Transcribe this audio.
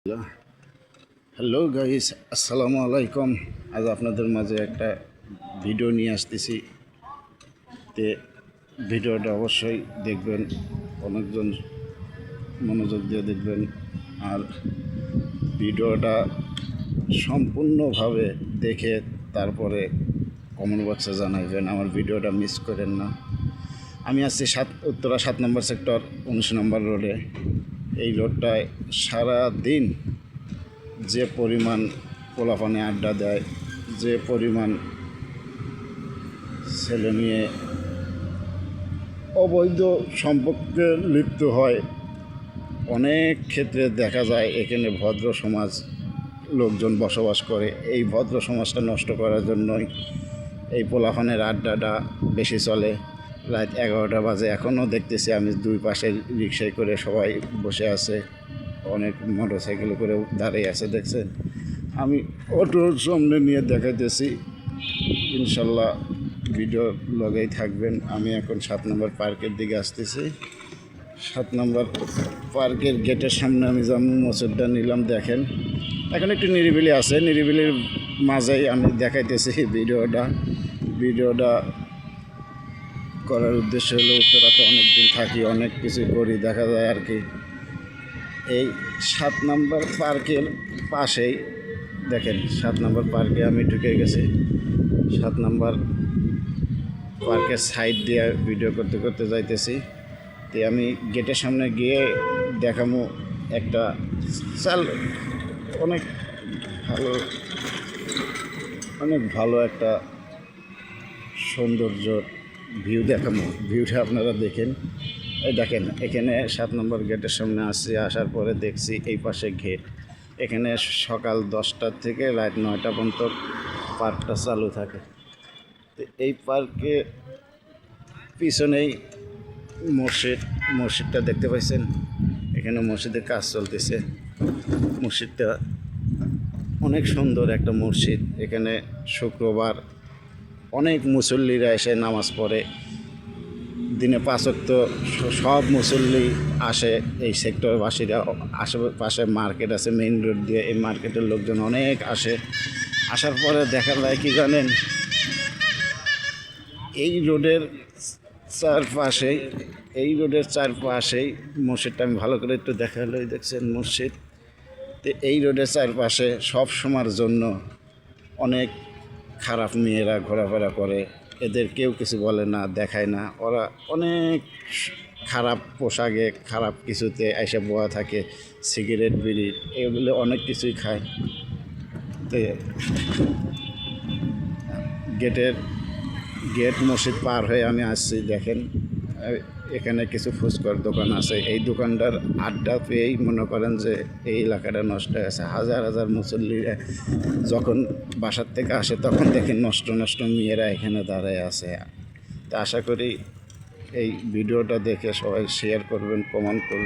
Hello guys, আসসালামু আলাইকুম। আজ আপনাদের মাঝে একটা ভিডিও নিয়ে আসতেছি। তে ভিডিওটা অবশ্যই দেখবেন, অনেকজন মনোযোগ দিয়ে দেখবেন। আর ভিডিওটা সম্পূর্ণভাবে দেখে তারপরে কমেন্ট বক্সে জানাবেন, আমার ভিডিওটা মিস করেন না। আমি আসছি উত্তরা 7 নম্বর সেক্টর 19 নম্বর রোডে। এই রোডটায় সারা দিন যে পরিমাণ পোলাপানে আড্ডা দেয়, যে পরিমাণ ছেলে মেয়ে অবৈধ সম্পর্কে লিপ্ত হয়, অনেক ক্ষেত্রে দেখা যায় এখানে ভদ্র সমাজ লোকজন বসবাস করে। এই ভদ্র সমাজটা নষ্ট করার জন্যই এই পোলাপানের আড্ডাটা বেশি চলে। রাত 11টা বাজে, এখনও দেখতেছি আমি দুই পাশে রিক্সায় করে সবাই বসে আছে, অনেক মোটর সাইকেল করে দাঁড়িয়ে আছে। দেখছেন, আমি অটোর সামনে নিয়ে দেখাইতেছি। ইনশাল্লাহ ভিডিও লগেই থাকবেন। আমি এখন 7 নম্বর পার্কের দিকে আসতেছি। 7 নম্বর পার্কের গেটের সামনে আমি জামু মসজিদটা নিলাম। দেখেন, এখন একটু নিরিবিলি আছে, নিরিবিলির মাঝেই আমি দেখাইতেছি ভিডিওটা করার উদ্দেশ্য হলো উত্তরাতে অনেক দিন থাকি, অনেক কিছু করি, দেখা যায় আর কি। এই 7 নম্বর পার্কের পাশেই দেখেন, 7 নম্বর পার্কে আমি ঢুকে গেছি। 7 নম্বর পার্কের সাইড দিয়ে ভিডিও করতে করতে যাইতেছি। তো আমি গেটের সামনে গিয়ে দেখামো একটা অনেক ভালো অনেক ভালো একটা সৌন্দর্য ভিউ দেখামো। ভিউটা আপনারা দেখেন। এই দেখেন, এখানে 7 নম্বর গেটের সামনে আসছি। আসার পরে দেখছি এই পাশে গেট। এখানে সকাল 10টা থেকে রাত 9টা পর্যন্ত পার্কটা চালু থাকে। তো এই পার্কে পিছনেই মসজিদটা দেখতে পাইছেন। এখানে মসজিদের কাজ চলতেছে। মসজিদটা অনেক সুন্দর একটা মসজিদ। এখানে শুক্রবার অনেক মুসল্লিরা এসে নামাজ পড়ে। দিনে 5 ওয়াক্ত সব মুসল্লি আসে। এই সেক্টরবাসীরা, আশেপাশে মার্কেট আছে মেইন রোড দিয়ে, এই মার্কেটের লোকজন অনেক আসে। আসার পরে দেখা যায় কি জানেন, এই রোডের চারপাশেই মসজিদটা আমি ভালো করে একটু দেখালেই দেখছেন মসজিদ। তো এই রোডের চারপাশে সব সময়ের জন্য অনেক খারাপ মেয়েরা ঘোরাফেরা করে। এদের কেউ কিছু বলে না, দেখায় না। ওরা অনেক খারাপ পোশাকে, খারাপ কিছুতে এসে বোয়া থাকে, সিগারেট বিড়ি এগুলো অনেক কিছুই খায়। তো গেট মসজিদ পার হয়ে আমি আসছি। দেখেন, এখানে কিছু ফুচকার দোকান আছে। এই দোকানটার আড্ডা পেয়েই মনে করেন যে এই এলাকাটা নষ্ট হয়ে গেছে। হাজার হাজার মুসল্লিরা যখন বাসার থেকে আসে তখন দেখেন নষ্ট মেয়েরা এখানে দাঁড়ায় আছে। তা আশা করি এই ভিডিওটা দেখে সবাই শেয়ার করবেন, কমেন্ট করবেন।